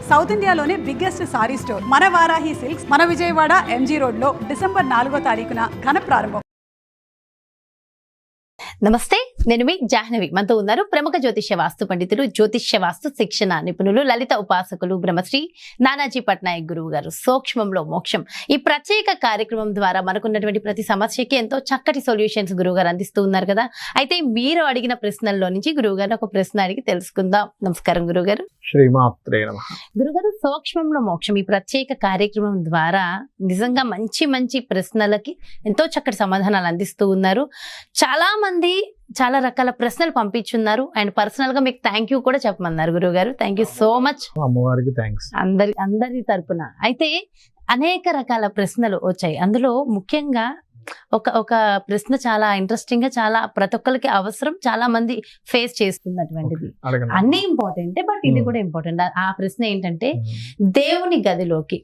South ఇండియాలోనే biggest sorry store మన Varahi silks మన విజయవాడ ఎంజీ రోడ్ లో డిసెంబర్ 4వ తారీఖున ఘన ప్రారంభం. నమస్తే, నేను మీ జాహ్నవి. మనతో ఉన్నారు ప్రముఖ జ్యోతిష్య వాస్తు పండితులు, జ్యోతిష్య వాస్తు శిక్షణ నిపుణులు, లలిత ఉపాసకులు బ్రహ్మశ్రీ నానాజీ పట్నాయక్ గురువు గారు. సూక్ష్మంలో మోక్షం ఈ ప్రత్యేక కార్యక్రమం ద్వారా మనకున్నటువంటి ప్రతి సమస్యకి ఎంతో చక్కటి సొల్యూషన్స్ గురువు గారు అందిస్తూ ఉన్నారు కదా. అయితే మీరు అడిగిన ప్రశ్నల్లో నుంచి గురువు గారు ఒక ప్రశ్న అడిగి తెలుసుకుందాం. నమస్కారం గురువు గారు. శ్రీమాత్రే నమః. గురుగారు, సూక్ష్మంలో మోక్షం ఈ ప్రత్యేక కార్యక్రమం ద్వారా నిజంగా మంచి మంచి ప్రశ్నలకి ఎంతో చక్కటి సమాధానాలు అందిస్తూ ఉన్నారు. చాలా మంది చాలా రకాల ప్రశ్నలు పంపించున్నారు. అండ్ పర్సనల్ గా మీకు థ్యాంక్ యూ కూడా చెప్పమన్నారు గురువు గారు. Thank you so much. అమ్మవారికి థ్యాంక్స్. అందరి తరపున అయితే అనేక రకాల ప్రశ్నలు వచ్చాయి. అందులో ముఖ్యంగా ఒక ప్రశ్న చాలా ఇంట్రెస్టింగ్ గా, చాలా ప్రతి ఒక్కరికి అవసరం, చాలా మంది ఫేస్ చేస్తున్నటువంటిది. అన్ని ఇంపార్టెంట్, బట్ ఇది కూడా ఇంపార్టెంట్. ఆ ప్రశ్న ఏంటంటే, దేవుని గదిలోకి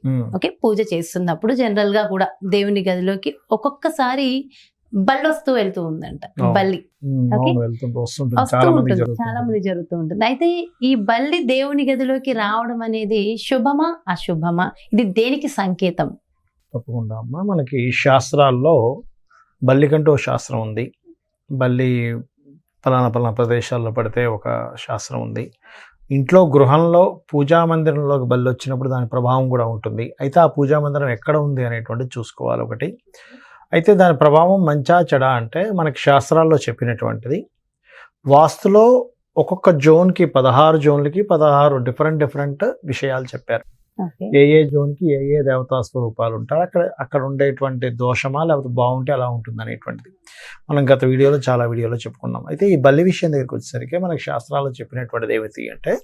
పూజ చేస్తున్నప్పుడు జనరల్ గా కూడా దేవుని గదిలోకి ఒక్కొక్కసారి బల్లి వస్తూ వెళ్తూ ఉందంట. బల్లి చాలా మంది జరుగుతూ ఉంటుంది. అయితే ఈ బల్లి దేవుని గదిలోకి రావడం అనేది శుభమా అశుభమా? ఇది దేనికి సంకేతం? తప్పకుండా అమ్మా, మనకి శాస్త్రాల్లో బల్లికంటూ ఒక శాస్త్రం ఉంది. బల్లి పలానా ప్రదేశాల్లో పడితే ఒక శాస్త్రం ఉంది. ఇంట్లో గృహంలో పూజా మందిరంలోకి బల్లి వచ్చినప్పుడు దాని ప్రభావం కూడా ఉంటుంది. అయితే ఆ పూజా మందిరం ఎక్కడ ఉంది అనేటువంటిది చూసుకోవాలి ఒకటి. అయితే దాని ప్రభావం మంచా చెడా అంటే మనకి శాస్త్రాల్లో చెప్పినటువంటిది. వాస్తులో ఒక్కొక్క జోన్కి 16 జోన్లకి 16 డిఫరెంట్ విషయాలు చెప్పారు. ఏ జోన్కి ఏ దేవతా స్వరూపాలు ఉంటారు, అక్కడ ఉండేటువంటి దోషమా లేకపోతే బాగుంటే అలా ఉంటుంది అనేటువంటిది మనం గత చాలా వీడియోలో చెప్పుకున్నాం. అయితే ఈ బల్లి విషయం దగ్గరికి వచ్చేసరికి మనకి శాస్త్రాల్లో చెప్పినటువంటిది ఏమిటి అంటే,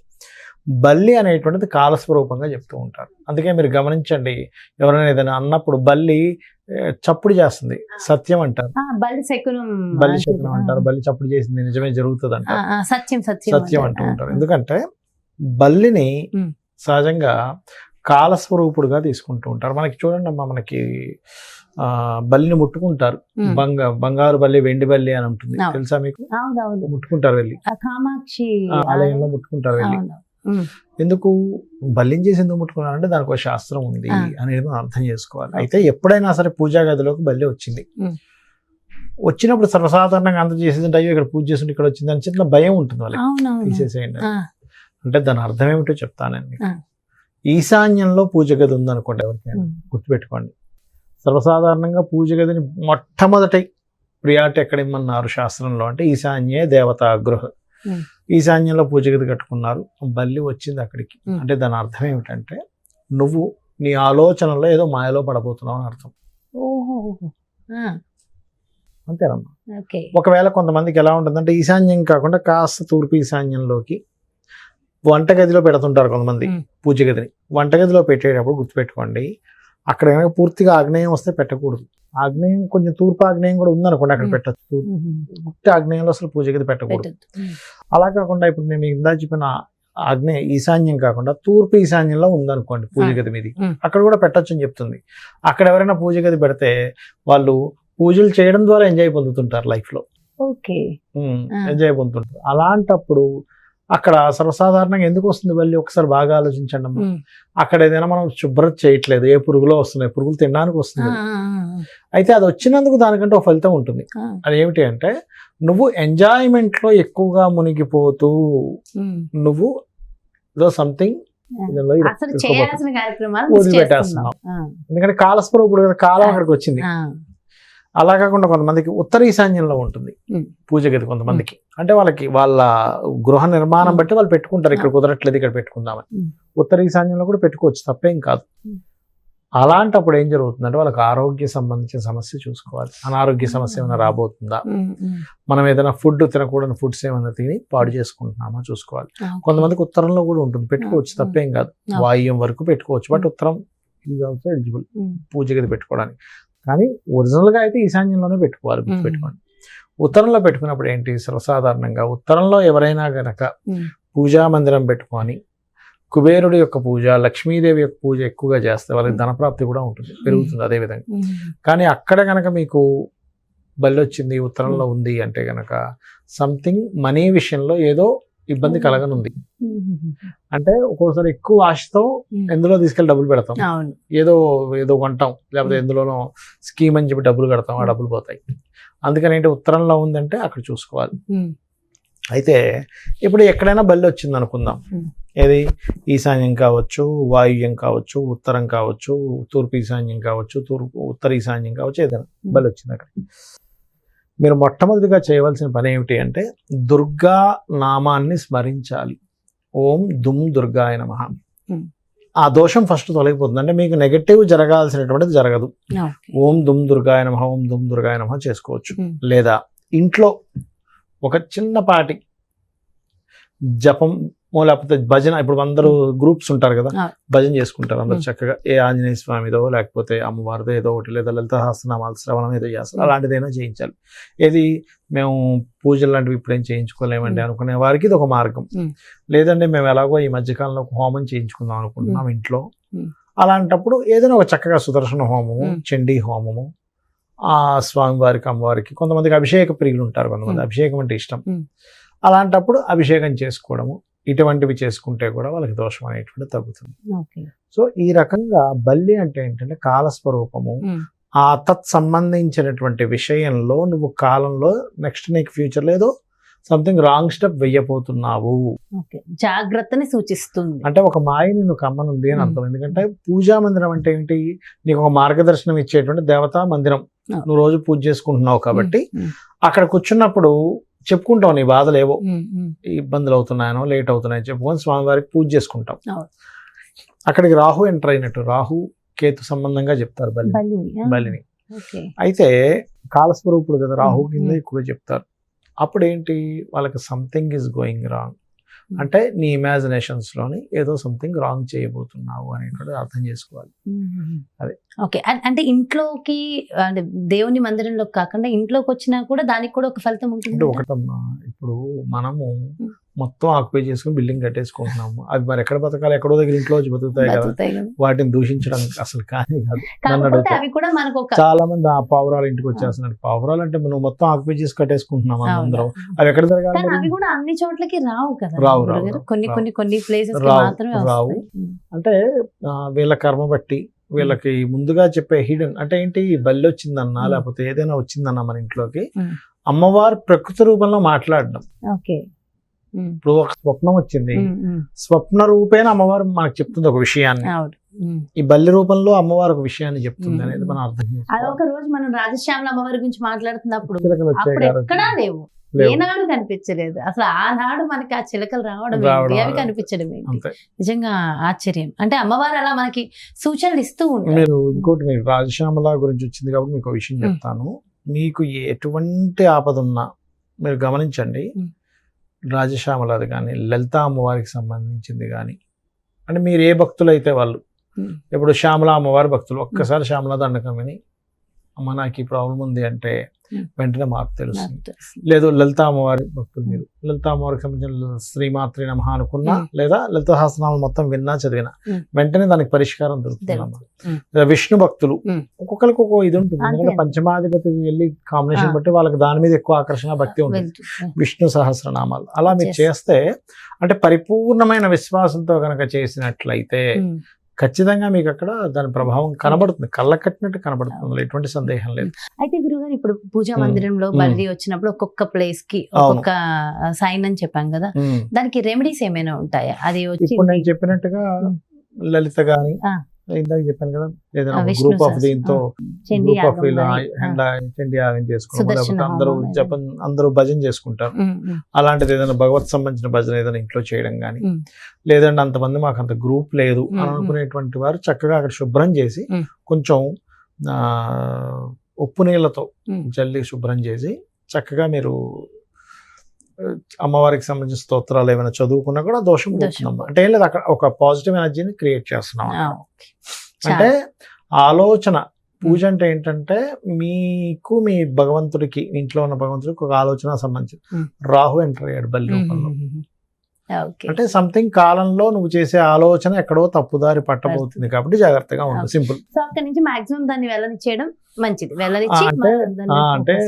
బల్లి అనేటువంటిది కాలస్వరూపంగా చెప్తూ ఉంటారు. అందుకే మీరు గమనించండి, ఎవరైనా ఏదైనా అన్నప్పుడు బల్లి చప్పుడు చేస్తుంది, సత్యం అంటారు. బల్లి శకునం అంటారు. బల్లి చప్పుడు చేసింది నిజమే జరుగుతుంది అంటారు. సత్యం అంటూ ఉంటారు. ఎందుకంటే బల్లిని సహజంగా కాలస్వరూపుడుగా తీసుకుంటూ ఉంటారు. మనకి చూడండి అమ్మా, మనకి బల్లిని ముట్టుకుంటారు. బంగారు బల్లి, వెండి బల్లి అని ఉంటుంది, తెలుసా మీకు? ముట్టుకుంటారు, వెళ్ళి కామాక్షి ఆలయంలో ముట్టుకుంటారు వెళ్ళి. ఎందుకు బల్లిని చేసి ఎందుకు ముట్టుకున్నారంటే దానికి ఒక శాస్త్రం ఉంది అనేది మనం అర్థం చేసుకోవాలి. అయితే ఎప్పుడైనా సరే పూజా గదిలోకి బల్లి వచ్చినప్పుడు సర్వసాధారణంగా అందరూ చేసేది అయ్యో ఇక్కడ పూజ చేస్తుంటే ఇక్కడ వచ్చింది అని చిన్న భయం ఉంటుంది వాళ్ళకి, తీసేసేయండి. అంటే దాని అర్థం ఏమిటో చెప్తానండి. ఈశాన్యంలో పూజ గది ఉందనుకోండి, ఎవరికైనా గుర్తుపెట్టుకోండి. సర్వసాధారణంగా పూజ గదిని మొట్టమొదటి ప్రియారిటీ ఎక్కడ ఇమ్మన్నారు శాస్త్రంలో అంటే ఈశాన్యే దేవతా గృహ. ఈశాన్యంలో పూజ గది కట్టుకున్నారు, బల్లి వచ్చింది అక్కడికి. అంటే దాని అర్థం ఏమిటంటే నువ్వు నీ ఆలోచనలో ఏదో మాయలో పడబోతున్నావు అని అర్థం. అంతేనమ్మా. ఒకవేళ కొంతమందికి ఎలా ఉంటుందంటే ఈశాన్యం కాకుండా కాస్త తూర్పు ఈశాన్యంలోకి వంటగదిలో పెడుతుంటారు కొంతమంది పూజ గదిని. వంటగదిలో పెట్టేటప్పుడు గుర్తుపెట్టుకోండి, అక్కడ కనుక పూర్తిగా ఆగ్నేయం వస్తే పెట్టకూడదు. ఆగ్నేయం కొంచెం తూర్పు ఆగ్నేయం కూడా ఉందనుకోండి, అక్కడ పెట్టచ్చు. గుర్తి ఆగ్నేయంలో అసలు పూజ గది పెట్టకూడదు. అలా కాకుండా ఇప్పుడు నేను ఇందా చెప్పిన ఆగ్నేయ ఈశాన్యం కాకుండా తూర్పు ఈశాన్యంలో ఉందనుకోండి పూజ గది మీది, అక్కడ కూడా పెట్టచ్చు అని చెప్తుంది. అక్కడ ఎవరైనా పూజ గది పెడితే వాళ్ళు పూజలు చేయడం ద్వారా ఎంజాయ్ పొందుతుంటారు, లైఫ్ లో ఎంజాయ్ పొందుతుంటారు. అలాంటప్పుడు అక్కడ సర్వసాధారణంగా ఎందుకు వస్తుంది బల్లి ఒకసారి బాగా ఆలోచించండి అమ్మా. అక్కడ ఏదైనా మనం శుభ్రత చేయట్లేదు, ఏ పురుగులో వస్తున్నాయి, పురుగులు తినడానికి వస్తుంది. అయితే అది వచ్చినందుకు దానికంటే ఒక ఫలితం ఉంటుంది. అది ఏమిటి అంటే నువ్వు ఎంజాయ్మెంట్ లో ఎక్కువగా మునిగిపోతూ నువ్వు ఏదో సంథింగ్ వదిలిపెట్టేస్తున్నావు. ఎందుకంటే కాలస్వరూపుడు కదా, కాలం అక్కడికి వచ్చింది. అలా కాకుండా కొంతమందికి ఉత్తర ఈశాన్యంలో ఉంటుంది పూజ గది. కొంతమందికి అంటే వాళ్ళ గృహ నిర్మాణం బట్టి వాళ్ళు పెట్టుకుంటారు, ఇక్కడ కుదరట్లేదు ఇక్కడ పెట్టుకుందామని. ఉత్తర ఈశాన్యంలో కూడా పెట్టుకోవచ్చు, తప్పేం కాదు. అలాంటప్పుడు ఏం జరుగుతుందంటే వాళ్ళకి ఆరోగ్య సంబంధించిన సమస్య చూసుకోవాలి. అనారోగ్య సమస్య ఏమైనా రాబోతుందా, మనం ఏదైనా ఫుడ్ తినకూడని ఫుడ్స్ ఏమైనా తిని పాడు చేసుకుంటున్నామా చూసుకోవాలి. కొంతమందికి ఉత్తరంలో కూడా ఉంటుంది, పెట్టుకోవచ్చు, తప్పేం కాదు. వాయువ్యం వరకు పెట్టుకోవచ్చు, బట్ ఉత్తరం ఈజ్ ఆల్సో ఎలిజిబుల్ పూజ గది పెట్టుకోవడానికి. కానీ ఒరిజినల్గా అయితే ఈశాన్యంలోనే పెట్టుకోవాలి, గుర్తుపెట్టుకోండి. ఉత్తరంలో పెట్టుకున్నప్పుడు ఏంటి, సర్వసాధారణంగా ఉత్తరంలో ఎవరైనా గనక పూజా మందిరం పెట్టుకొని కుబేరుడి యొక్క పూజ, లక్ష్మీదేవి యొక్క పూజ ఎక్కువగా చేస్తే వాళ్ళకి ధనప్రాప్తి కూడా ఉంటుంది, పెరుగుతుంది అదేవిధంగా. కానీ అక్కడ కనుక మీకు బల్లి వచ్చింది ఉత్తరంలో ఉంది అంటే కనుక సంథింగ్ మనీ విషయంలో ఏదో ఇబ్బంది కలగనుంది. అంటే ఒక్కోసారి ఎక్కువ ఆశతో ఎందులో తీసుకెళ్లి డబ్బులు పెడతాం, అవును ఏదో ఏదో కొంటాం, లేకపోతే ఎందులోనో స్కీమ్ అని చెప్పి డబ్బులు కడతాం, ఆ డబ్బులు పోతాయి. అందుకని ఏంటి ఉత్తరంలో ఉందంటే అక్కడ చూసుకోవాలి. అయితే ఇప్పుడు ఎక్కడైనా బల్లి వచ్చింది అనుకుందాం, ఏది ఈశాన్యం కావచ్చు, వాయువ్యం కావచ్చు, ఉత్తరం కావచ్చు, తూర్పు ఈశాన్యం కావచ్చు, ఉత్తర ఈశాన్యం కావచ్చు, ఏదైనా బల్లి వచ్చింది అక్కడ. మీరు మొట్టమొదటిగా చేయవలసిన పని ఏమిటి అంటే దుర్గా నామాన్ని స్మరించాలి. ఓం దుమ్ దుర్గాయ నమః. ఆ దోషం ఫస్ట్ తొలగిపోతుంది. అంటే మీకు నెగటివ్ జరగాల్సినటువంటిది జరగదు. ఓం దుమ్ దుర్గాయ నమః, ఓం దుమ్ దుర్గాయ నమః చేసుకోవచ్చు. లేదా ఇంట్లో ఒక చిన్నపాటి జపం లేకపోతే భజన, ఇప్పుడు అందరూ గ్రూప్స్ ఉంటారు కదా, భజన చేసుకుంటారు అందరు చక్కగా, ఏ ఆంజనేయ స్వామిదో లేకపోతే అమ్మవారిదో ఏదో ఒకటి, లేదా లలిత సహస్రనామాలు శ్రవణం ఏదో చేస్తారు, అలాంటిదైనా చేయించాలి. ఏది మేము పూజలు లాంటివి ఇప్పుడేం చేయించుకోలేమండి అనుకునే వారికి ఇది ఒక మార్గం. లేదంటే మేము ఎలాగో ఈ మధ్యకాలంలో ఒక హోమం చేయించుకుందాం అనుకుంటున్నాం ఇంట్లో, అలాంటప్పుడు ఏదైనా ఒక చక్కగా సుదర్శన హోమము, చండీ హోమము, ఆ స్వామివారికి అమ్మవారికి, కొంతమందికి అభిషేక ప్రియులు ఉంటారు, కొంతమంది అభిషేకం అంటే ఇష్టం, అలాంటప్పుడు అభిషేకం చేసుకోవడము, ఇటువంటివి చేసుకుంటే కూడా వాళ్ళకి దోషం అనేటువంటి తగ్గుతుంది. సో ఈ రకంగా బల్లి అంటే ఏంటంటే కాలస్వరూపము. ఆ తత్ సంబంధించినటువంటి విషయంలో నువ్వు కాలంలో నెక్స్ట్ నీకు ఫ్యూచర్ లేదో సంథింగ్ రాంగ్ స్టెప్ వెయ్యబోతున్నావు, జాగ్రత్తని సూచిస్తుంది. అంటే ఒక మాయ నిన్ను కమ్మనుంది అని అర్థం. ఎందుకంటే పూజా మందిరం అంటే ఏంటి, నీకు ఒక మార్గదర్శనం ఇచ్చేటువంటి దేవతా మందిరం. నువ్వు రోజు పూజ చేసుకుంటున్నావు కాబట్టి అక్కడ కూర్చున్నప్పుడు చెప్పుకుంటావు నీ బాధలు, ఏవో ఇబ్బందులు అవుతున్నాయనో లేట్ అవుతున్నాయో చెప్పుకొని స్వామివారికి పూజ చేసుకుంటాం. అక్కడికి రాహు ఎంటర్ అయినట్టు, రాహు కేతు సంబంధంగా చెప్తారు బలిని. అయితే కాలస్వరూపుడు కదా, రాహు కింద ఎక్కువ చెప్తారు. అప్పుడు ఏంటి, వాళ్ళకి సంథింగ్ ఈజ్ గోయింగ్ రాంగ్, అంటే నీ ఇమాజినేషన్స్ లోని ఏదో సంథింగ్ రాంగ్ చేయబోతున్నావు అనేటువంటి అర్థం చేసుకోవాలి. అదే ఓకే. అంటే ఇంట్లోకి, అంటే దేవుని మందిరంలోకి కాకుండా ఇంట్లోకి వచ్చినా కూడా దానికి కూడా ఒక ఫలితం ఉంటుంది. అంటే ఒకటమ్మా, ఇప్పుడు మనము మొత్తం ఆక్యుపై చేసుకుని బిల్డింగ్ కట్టేసుకుంటున్నాము, అవి మరి ఎక్కడ బతకాలి, ఎక్కడో దగ్గర ఇంట్లో వచ్చి బతుకుతాయి కదా, వాటిని దూషించడం అసలు కానీ కాదు. చాలా మంది ఆ పావురాలు ఇంటికి వచ్చేస్తున్నారు. పావురాలు అంటే నువ్వు మొత్తం ఆక్యుపై చేసి కట్టేసుకుంటున్నాం అందరం, అవి ఎక్కడ జరగాలి? అవి కూడా అన్ని చోట్లకి రావు కదా, రావు కొన్ని ప్లేసెస్ రావు. అంటే వీళ్ళ కర్మ బట్టి వీళ్ళకి ముందుగా చెప్పే హిడెన్ అంటే ఏంటి, బల్లి వచ్చిందన్నా లేకపోతే ఏదైనా వచ్చిందన్నా మన ఇంట్లోకి, అమ్మవారు ప్రకృతి రూపంలో మాట్లాడడం. ఇప్పుడు ఒక స్వప్నం వచ్చింది, స్వప్న రూపేణ అమ్మవారు మనకు చెప్తుంది ఒక విషయాన్ని, ఈ బల్లి రూపంలో అమ్మవారు ఒక విషయాన్ని చెప్తుంది అనేది మనం అర్థం చేసుకోవాలి. అదొక రోజు మనం రాజశ్యామల అమ్మవారి గురించి మాట్లాడుతున్నప్పుడు ఎక్కడా లేవు, ఏనాడు కనిపించలేదు అసలు. ఆనాడు మనకి ఆ చిలకలు రావడం అవి కనిపించడం నిజంగా ఆశ్చర్యం. అంటే అమ్మవారు అలా మనకి సూచనలు ఇస్తూ ఉంటారు. మీరు ఇంకోటి, మీరు రాజశ్యామల గురించి వచ్చింది కాబట్టి మీకు విషయం చెప్తాను. మీకు ఎటువంటి ఆపద ఉన్నా మీరు గమనించండి, రాజశ్యామలది కానీ లలిత అమ్మవారికి సంబంధించింది కానీ, అంటే మీరు ఏ భక్తులు అయితే వాళ్ళు, ఇప్పుడు శ్యామల అమ్మవారి భక్తులు ఒక్కసారి శ్యామల దండకం విని అమ్మ నాకు ఈ ప్రాబ్లం ఉంది అంటే వెంటనే మాకు తెలుస్తుంది. లేదు లలిత అమ్మవారి భక్తులు, మీరు లలిత అమ్మవారికి సంబంధించిన శ్రీమాత్రి నమః అనుకున్నా, లేదా లలిత సహస్రనామాలు మొత్తం విన్నా చదివినా వెంటనే దానికి పరిష్కారం దొరుకుతుంది. విష్ణు భక్తులు ఒక్కొక్కరికి ఒక్కొక్క ఇది ఉంటుంది, ఎందుకంటే పంచమాధిపతి వెళ్ళి కాంబినేషన్ బట్టి వాళ్ళకి దాని మీద ఎక్కువ ఆకర్షణ భక్తి ఉంటుంది. విష్ణు సహస్రనామాలు అలా మీరు చేస్తే, అంటే పరిపూర్ణమైన విశ్వాసంతో కనుక చేసినట్లయితే ఖచ్చితంగా మీకు అక్కడ దాని ప్రభావం కనబడుతుంది, కళ్ళ కట్టినట్టు కనబడుతుంది, ఎటువంటి సందేహం లేదు. అయితే గురుగారు, ఇప్పుడు పూజా మందిరంలో బల్లి వచ్చినప్పుడు ఒక్కొక్క ప్లేస్ కి ఒక్కొక్క సైన్ అని చెప్పాం కదా, దానికి రెమెడీస్ ఏమైనా ఉంటాయా? అది ఇప్పుడు నేను చెప్పినట్టుగా లలిత గాని ఇందాక చెప్పాను కదా, ఏదైనా గ్రూప్ ఆఫ్ దీంతో గ్రూప్ ఆఫ్ చండీ యాగం చేసుకుంటారు, లేకపోతే అందరూ భజన చేసుకుంటారు. అలాంటిది ఏదైనా భగవత్ సంబంధించిన భజన ఏదైనా ఇంట్లో చేయడం కానీ, లేదంటే అంతమంది మాకు అంత గ్రూప్ లేదు అని అనుకునేటువంటి వారు చక్కగా అక్కడ శుభ్రం చేసి కొంచెం ఉప్పు నీళ్ళతో జల్లి శుభ్రం చేసి చక్కగా మీరు అమ్మవారికి సంబంధించిన స్తోత్రాలు ఏమైనా చదువుకున్నా కూడా దోషం పోతున్నాం. అంటే ఏం లేదు, అక్కడ ఒక పాజిటివ్ ఎనర్జీని క్రియేట్ చేస్తున్నాం. అంటే ఆలోచన పూజ అంటే ఏంటంటే మీకు మీ భగవంతుడికి, ఇంట్లో ఉన్న భగవంతుడికి ఒక ఆలోచన సంబంధించి రాహు ఎంటర్ అయ్యాడు బల్లి రూపంలో. అంటే సంథింగ్ కాలంలో నువ్వు చేసే ఆలోచన ఎక్కడో తప్పుదారి పట్టబోతుంది కాబట్టి జాగ్రత్తగా ఉండు. సింపుల్. అక్కడి నుంచి మాక్సిమం దాన్ని వెళ్ళనిచ్చేయడం మంచిది. అంటే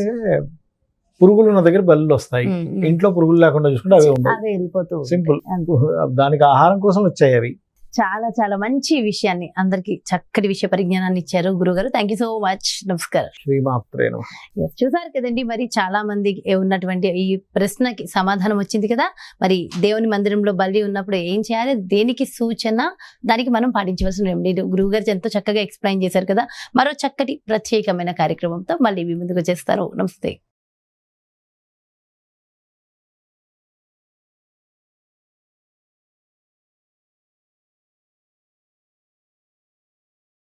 పురుగులు ఉన్న దగ్గర బల్లులు వస్తాయి. ఇంట్లో పురుగులు లేకుండా చూసుకుంటే అవి ఉండవు. అవే వెళ్ళిపోతూ సింపుల్. ఉంటాయి. దానికి ఆహారం కోసం వచ్చాయి అవి. చాలా చాలా మంచి విషయాన్ని, అందరికి చక్కటి విషయ పరిజ్ఞానాన్ని ఇచ్చారు గురుగారు. Thank you so much. నమస్కారం. శ్రీమాత్రే నమః. చూసారు కదండి, మరి చాలా మంది ఉన్నటువంటి ఈ ప్రశ్నకి సమాధానం వచ్చింది కదా. మరి దేవుని మందిరంలో బలి ఉన్నప్పుడు ఏం చేయాలి, దేనికి సూచన, దానికి మనం పాటించవలసిన రెమెడీలు గురువుగారు ఎంతో చక్కగా ఎక్స్ప్లెయిన్ చేశారు కదా. మరో చక్కటి ప్రత్యేకమైన కార్యక్రమంతో మళ్ళీ మీ ముందుకు వచ్చేస్తారు. నమస్తే.